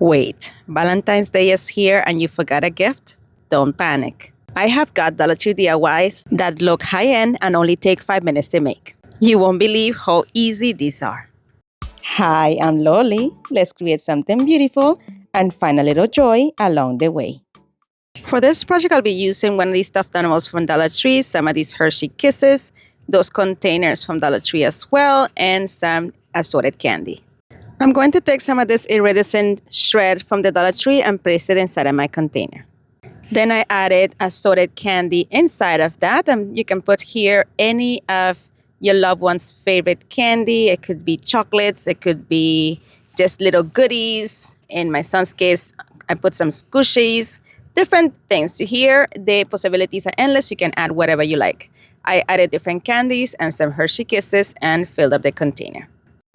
Wait, Valentine's Day is here and you forgot a gift? Don't panic. I have got Dollar Tree DIYs that look high-end and only take 5 minutes to make. You won't believe how easy these are. Hi, I'm Loli. Let's create something beautiful and find a little joy along the way. For this project, I'll be using one of these stuffed animals from Dollar Tree, some of these Hershey Kisses, those containers from Dollar Tree as well, and some assorted candy. I'm going to take some of this iridescent shred from the Dollar Tree and place it inside of my container. Then I added assorted candy inside of that. You can put here any of your loved one's favorite candy. It could be chocolates. It could be just little goodies. In my son's case, I put some squishies, different things. Here, the possibilities are endless. You can add whatever you like. I added different candies and some Hershey Kisses and filled up the container.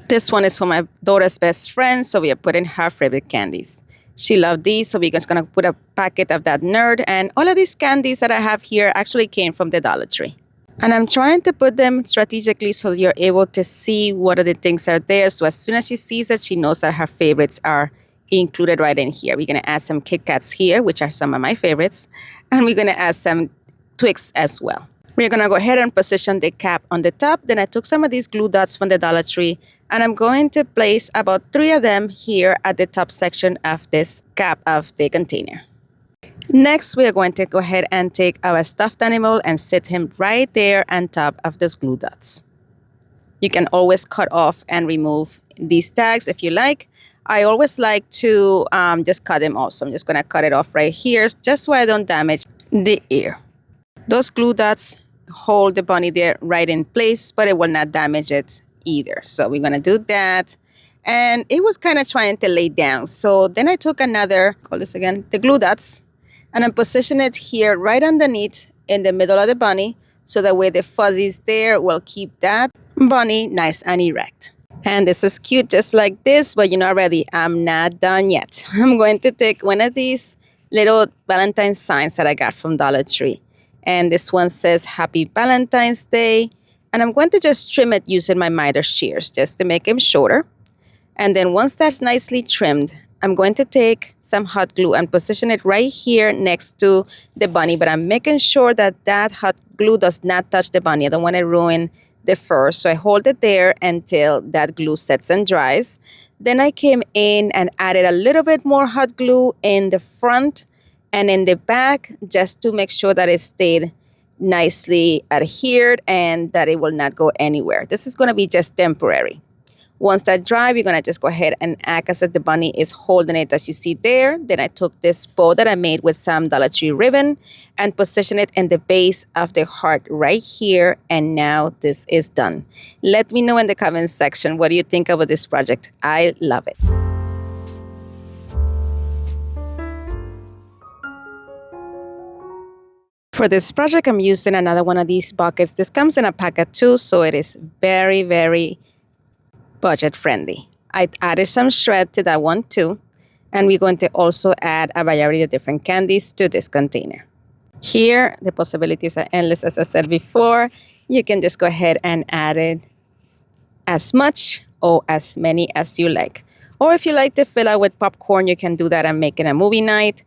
This one is for my daughter's best friend, so we are putting her favorite candies. She loved these, so we're just going to put a packet of that nerd. And all of these candies that I have here actually came from the Dollar Tree. And I'm trying to put them strategically so you're able to see what are the things are there. So as soon as she sees it, she knows that her favorites are included right in here. We're going to add some Kit Kats here, which are some of my favorites. And we're going to add some Twix as well. We're going to go ahead and position the cap on the top. Then I took some of these glue dots from the Dollar Tree, and I'm going to place about 3 of them here at the top section of this cap of the container. Next, we are going to go ahead and take our stuffed animal and set him right there on top of those glue dots. You can always cut off and remove these tags if you like. I always like to just cut them off. So I'm just going to cut it off right here just so I don't damage the ear. Those glue dots hold the bunny there right in place, but it will not damage it either. So we're going to do that. And it was kind of trying to lay down. So then I took another, call this again, the glue dots, and I positioned it here right underneath in the middle of the bunny. So that way the fuzzies there will keep that bunny nice and erect. And this is cute just like this, but you know already, I'm not done yet. I'm going to take one of these little Valentine signs that I got from Dollar Tree. And this one says Happy Valentine's Day. And I'm going to just trim it using my miter shears just to make him shorter. And then once that's nicely trimmed, I'm going to take some hot glue and position it right here next to the bunny. But I'm making sure that that hot glue does not touch the bunny. I don't want to ruin the fur. So I hold it there until that glue sets and dries. Then I came in and added a little bit more hot glue in the front and in the back, just to make sure that it stayed nicely adhered and that it will not go anywhere. This is going to be just temporary. Once that dry, we're going to just go ahead and act as if the bunny is holding it as you see there. Then I took this bow that I made with some Dollar Tree ribbon and positioned it in the base of the heart right here. And now this is done. Let me know in the comments section, what do you think about this project? I love it. For this project, I'm using another one of these buckets. This comes in a pack of 2, so it is very, very budget friendly. I added some shred to that one too. And we're going to also add a variety of different candies to this container. Here, the possibilities are endless, as I said before. You can just go ahead and add it as much or as many as you like. Or if you like to fill out with popcorn, you can do that and make it a movie night.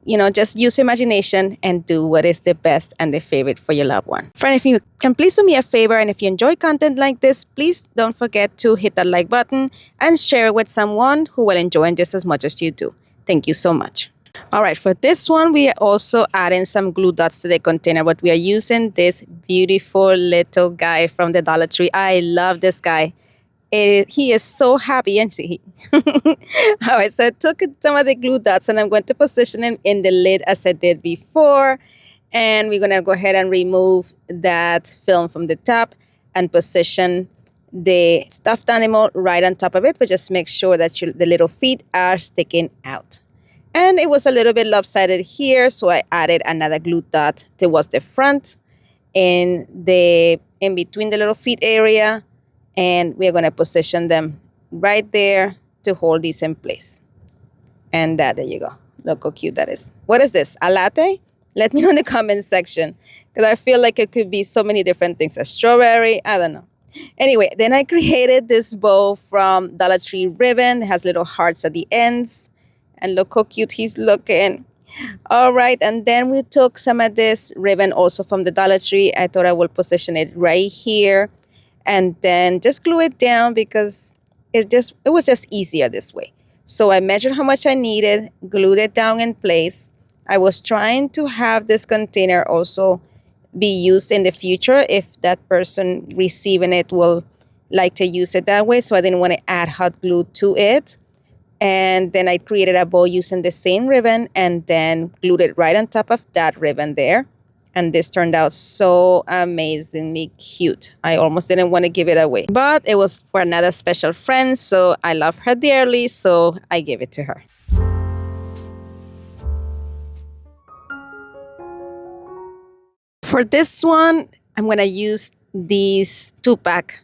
You know, just use imagination and do what is the best and the favorite for your loved one. Friend, if you can please do me a favor, and if you enjoy content like this, please don't forget to hit that like button and share it with someone who will enjoy it just as much as you do. Thank you so much. All right, for this one, we are also adding some glue dots to the container, but we are using this beautiful little guy from the Dollar Tree. I love this guy. He is so happy, and see. All right, so I took some of the glue dots and I'm going to position him in the lid as I did before. And we're going to go ahead and remove that film from the top and position the stuffed animal right on top of it, but just make sure that the little feet are sticking out. And it was a little bit lopsided here, so I added another glue dot towards the front in between the little feet area. And we're going to position them right there to hold these in place. And there you go. Look how cute that is. What is this? A latte? Let me know in the comments section, because I feel like it could be so many different things. A strawberry, I don't know. Anyway, then I created this bow from Dollar Tree ribbon. It has little hearts at the ends. And look how cute he's looking. All right, and then we took some of this ribbon also from the Dollar Tree. I thought I would position it right here and then just glue it down because it was just easier this way. So I measured how much I needed, glued it down in place. I was trying to have this container also be used in the future if that person receiving it will like to use it that way. So I didn't want to add hot glue to it. And then I created a bow using the same ribbon and then glued it right on top of that ribbon there. And this turned out so amazingly cute. I almost didn't want to give it away, but it was for another special friend. So I love her dearly. So I gave it to her. For this one, I'm going to use these 2-pack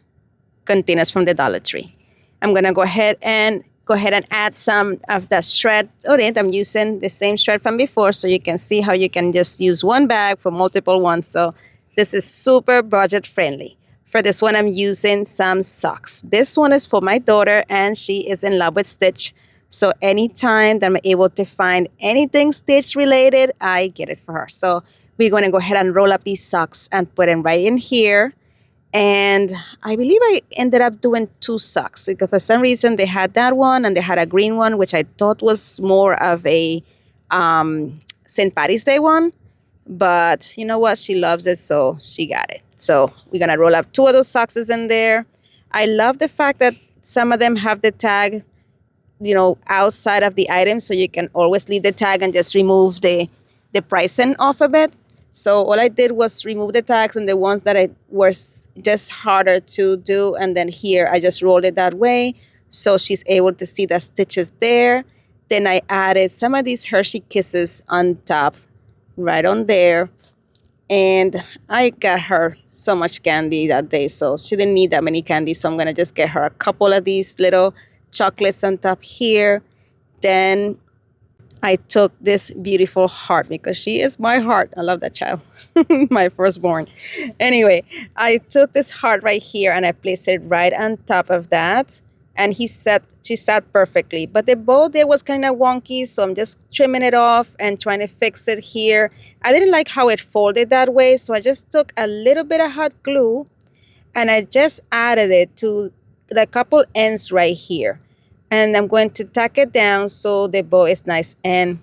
containers from the Dollar Tree. I'm going to go ahead and add some of the shred on it. I'm using the same shred from before, so you can see how you can just use one bag for multiple ones. So this is super budget friendly. For this one, I'm using some socks. This one is for my daughter, and she is in love with Stitch. So anytime that I'm able to find anything Stitch related, I get it for her. So we're going to go ahead and roll up these socks and put them right in here. And I believe I ended up doing 2 socks because for some reason they had that one and they had a green one, which I thought was more of a St. Patty's Day one. But you know what? She loves it, so she got it. So we're going to roll up 2 of those socks in there. I love the fact that some of them have the tag, outside of the item, so you can always leave the tag and just remove the pricing off of it. So all I did was remove the tags and the ones that I was just harder to do, and then here I just rolled it that way so she's able to see the stitches there. Then I added some of these Hershey Kisses on top, right on there. And I got her so much candy that day, so she didn't need that many candy. So I'm going to just get her a couple of these little chocolates on top here. Then I took this beautiful heart because she is my heart. I love that child, my firstborn. Anyway, I took this heart right here and I placed it right on top of that. And she sat perfectly. But the bow there was kind of wonky, so I'm just trimming it off and trying to fix it here. I didn't like how it folded that way, so I just took a little bit of hot glue and I just added it to the couple ends right here. And I'm going to tack it down so the bow is nice and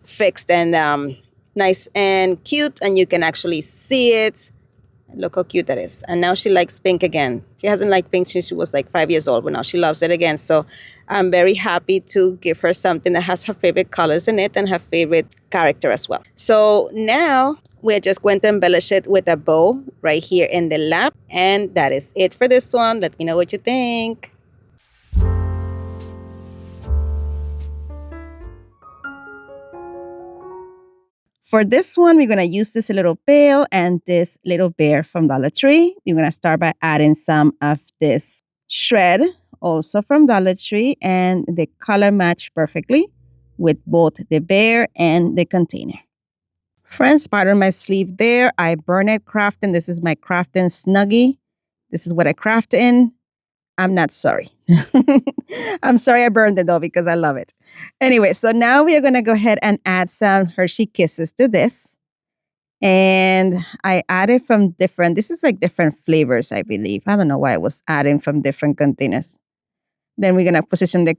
fixed and nice and cute, and you can actually see it. Look how cute that is. And now she likes pink again. She hasn't liked pink since she was like 5 years old, but now she loves it again. So I'm very happy to give her something that has her favorite colors in it and her favorite character as well. So now we're just going to embellish it with a bow right here in the lap. And that is it for this one. Let me know what you think. For this one, we're going to use this little pail and this little bear from Dollar Tree. We're going to start by adding some of this shred, also from Dollar Tree, and the color match perfectly with both the bear and the container. Friends, pardon my sleeve there. I burn it crafting. This is my crafting Snuggie. This is what I craft in. I'm not sorry. I'm sorry I burned it though because I love it. Anyway, so now we are going to go ahead and add some Hershey Kisses to this. And I added from this is like different flavors, I believe. I don't know why I was adding from different containers. Then we're going to position the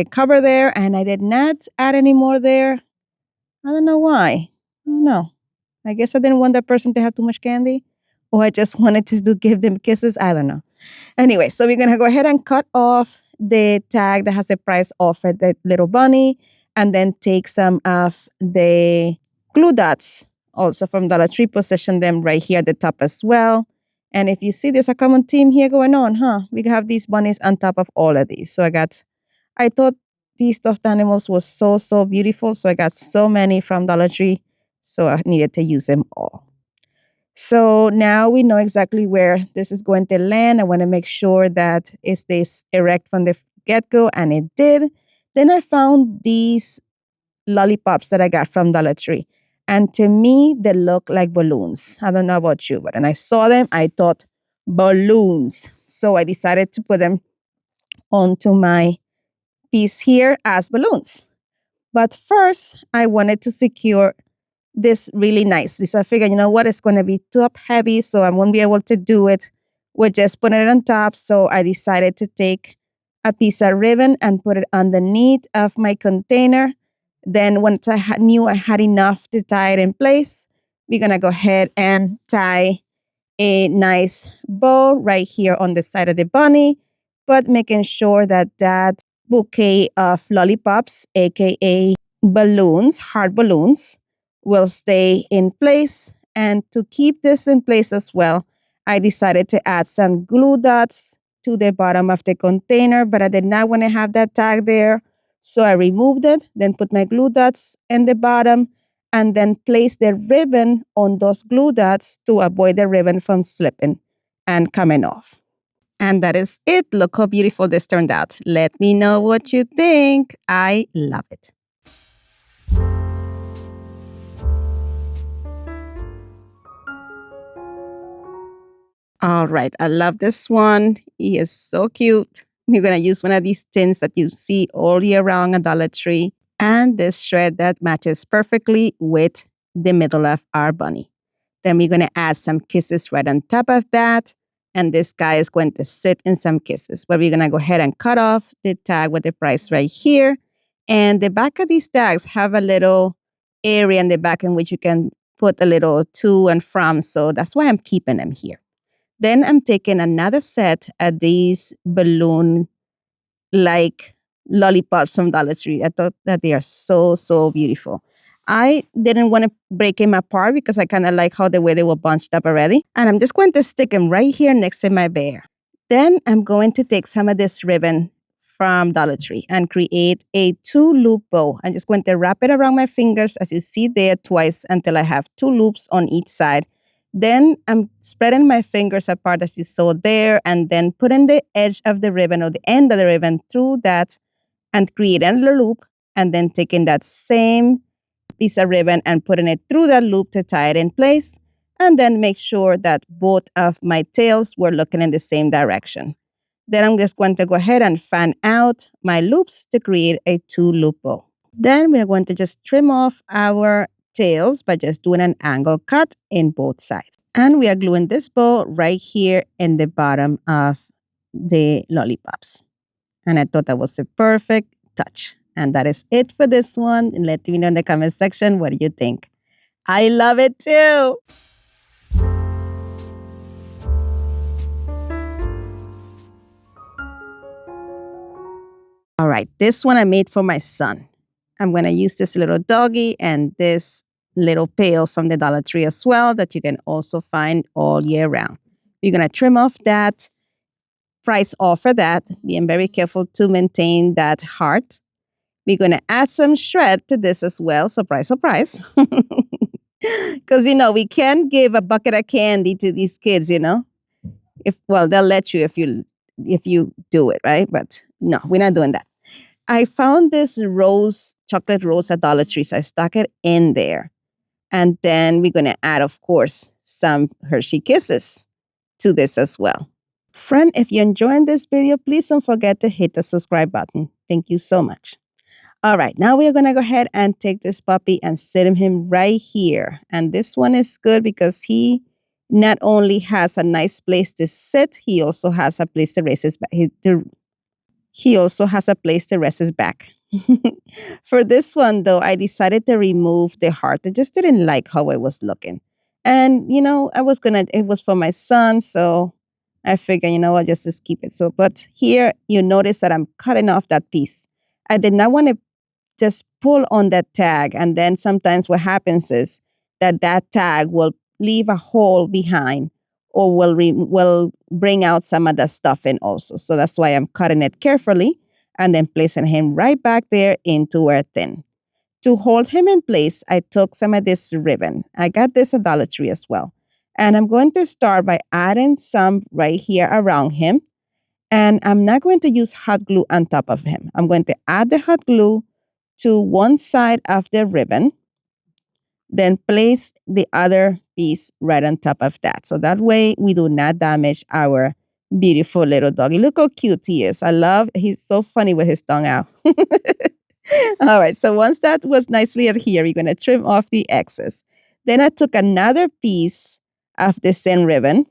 cover there. And I did not add any more there. I don't know why. I don't know. I guess I didn't want that person to have too much candy. Or I just wanted to give them kisses. I don't know. Anyway, so we're going to go ahead and cut off the tag that has the price off for the little bunny, and then take some of the glue dots also from Dollar Tree, position them right here at the top as well. And if you see, there's a common theme here going on, huh? We have these bunnies on top of all of these. So I thought these stuffed animals was so, so beautiful. So I got so many from Dollar Tree. So I needed to use them all. So now we know exactly where this is going to land. I want to make sure that it stays erect from the get-go, and it did. Then I found these lollipops that I got from Dollar Tree. And to me, they look like balloons. I don't know about you, but when I saw them, I thought balloons. So I decided to put them onto my piece here as balloons. But first, I wanted to secure this really nicely. So I figured, you know what, it's going to be top heavy, so I won't be able to do it with just putting it on top. So I decided to take a piece of ribbon and put it underneath of my container. Then once knew I had enough to tie it in place, we're going to go ahead and tie a nice bow right here on the side of the bunny, but making sure that that bouquet of lollipops, aka balloons, heart balloons, will stay in place. And to keep this in place as well, I decided to add some glue dots to the bottom of the container, but I did not want to have that tag there. So I removed it, then put my glue dots in the bottom, and then place the ribbon on those glue dots to avoid the ribbon from slipping and coming off. And that is it. Look how beautiful this turned out. Let me know what you think. I love it. All right, I love this one. He is so cute. We're going to use one of these tins that you see all year round at Dollar Tree. And this shred that matches perfectly with the middle of our bunny. Then we're going to add some kisses right on top of that. And this guy is going to sit in some kisses. But we're going to go ahead and cut off the tag with the price right here. And the back of these tags have a little area in the back in which you can put a little to and from. So that's why I'm keeping them here. Then I'm taking another set of these balloon like lollipops from Dollar Tree. I thought that they are so, so beautiful. I didn't want to break them apart because I kind of like how the way they were bunched up already. And I'm just going to stick them right here next to my bear. Then I'm going to take some of this ribbon from Dollar Tree and create a 2-loop bow. I'm just going to wrap it around my fingers as you see there twice until I have 2 loops on each side. Then I'm spreading my fingers apart as you saw there and then putting the edge of the ribbon or the end of the ribbon through that and creating a loop and then taking that same piece of ribbon and putting it through that loop to tie it in place and then make sure that both of my tails were looking in the same direction. Then I'm just going to go ahead and fan out my loops to create a 2-loop bow. Then we're going to just trim off our tails by just doing an angle cut in both sides. And we are gluing this bow right here in the bottom of the lollipops. And I thought that was a perfect touch. And that is it for this one. And let me know in the comment section, what do you think? I love it too. All right, this one I made for my son. I'm going to use this little doggy and this little pail from the Dollar Tree as well that you can also find all year round. We're going to trim off that price offer that, being very careful to maintain that heart. We're going to add some shred to this as well. Surprise, surprise. Because, we can't give a bucket of candy to these kids, they'll let you if you do it, right? But no, we're not doing that. I found this chocolate rose at Dollar Tree, so I stuck it in there. And then we're going to add, of course, some Hershey Kisses to this as well. Friend, if you're enjoying this video, please don't forget to hit the subscribe button. Thank you so much. All right, now we are going to go ahead and take this puppy and sit him right here. And this one is good because he not only has a nice place to sit, he also has a place to raise his back. He also has a place to rest his back. For this one, though, I decided to remove the heart. I just didn't like how it was looking. And, it was for my son, so I figured, just keep it. So, but here you notice that I'm cutting off that piece. I did not want to just pull on that tag. And then sometimes what happens is that tag will leave a hole behind or will bring out some of the stuff in also. So that's why I'm cutting it carefully and then placing him right back there into our tin. To hold him in place, I took some of this ribbon. I got this at Dollar Tree as well. And I'm going to start by adding some right here around him. And I'm not going to use hot glue on top of him. I'm going to add the hot glue to one side of the ribbon, then place the other piece right on top of that. So that way we do not damage our Beautiful little doggy. Look how cute he is. He's so funny with his tongue out. All right, so once that was nicely adhered, you're going to trim off the excess. Then I took another piece of the thin ribbon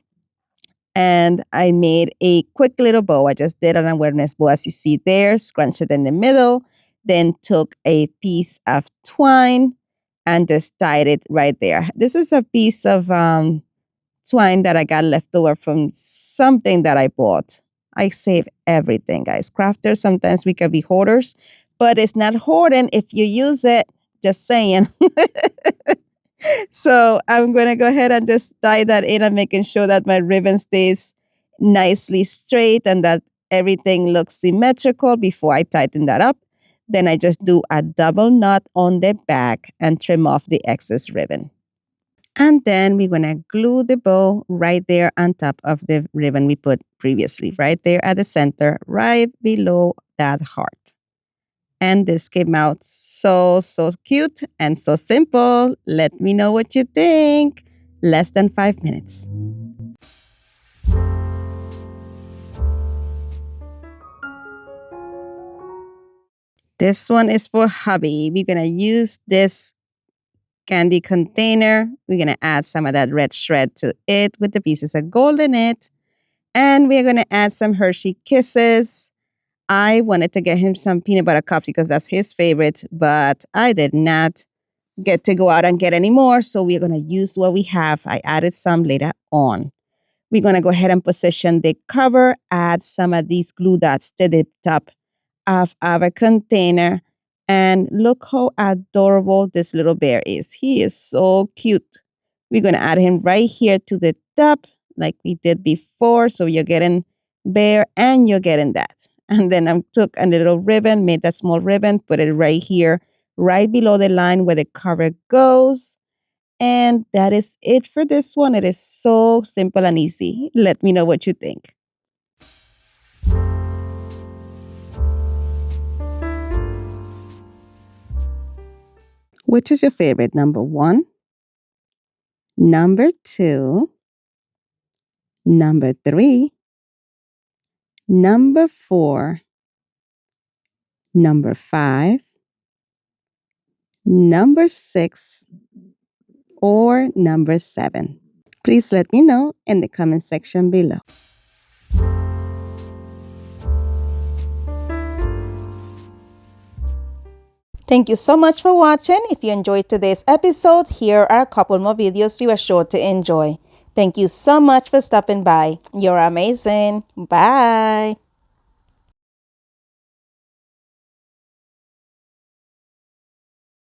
and I made a quick little bow. I just did an awareness bow as you see there, scrunched it in the middle, then took a piece of twine and just tied it right there. This is a piece of twine that I got left over from something that I bought. I save everything, guys. Crafters, sometimes we can be hoarders, but it's not hoarding if you use it. Just saying. So I'm going to go ahead and just tie that in and making sure that my ribbon stays nicely straight and that everything looks symmetrical before I tighten that up. Then I just do a double knot on the back and trim off the excess ribbon. And then we're going to glue the bow right there on top of the ribbon we put previously, right there at the center, right below that heart. And this came out so cute and so simple. Let me know what you think. Less than 5 minutes. This one is for hubby. We're going to use this candy container. We're going to add some of that red shred to it with the pieces of gold in it. And we're going to add some Hershey Kisses. I wanted to get him some peanut butter cups because that's his favorite, but I did not get to go out and get any more. So we're going to use what we have. I added some later on. We're going to go ahead and position the cover, add some of these glue dots to the top of our container. And look how adorable this little bear is. He is so cute. We're going to add him right here to the top like we did before. So you're getting bear and you're getting that. And then I took a little ribbon, made that small ribbon, put it right here, right below the line where the cover goes. And that is it for this one. It is so simple and easy. Let me know what you think. Which is your favorite? Number 1, number 2, number 3, number 4, number 5, number 6, or number 7? Please let me know in the comment section below. Thank you so much for watching. If you enjoyed today's episode, here are a couple more videos you are sure to enjoy. Thank you so much for stopping by. You're amazing. Bye.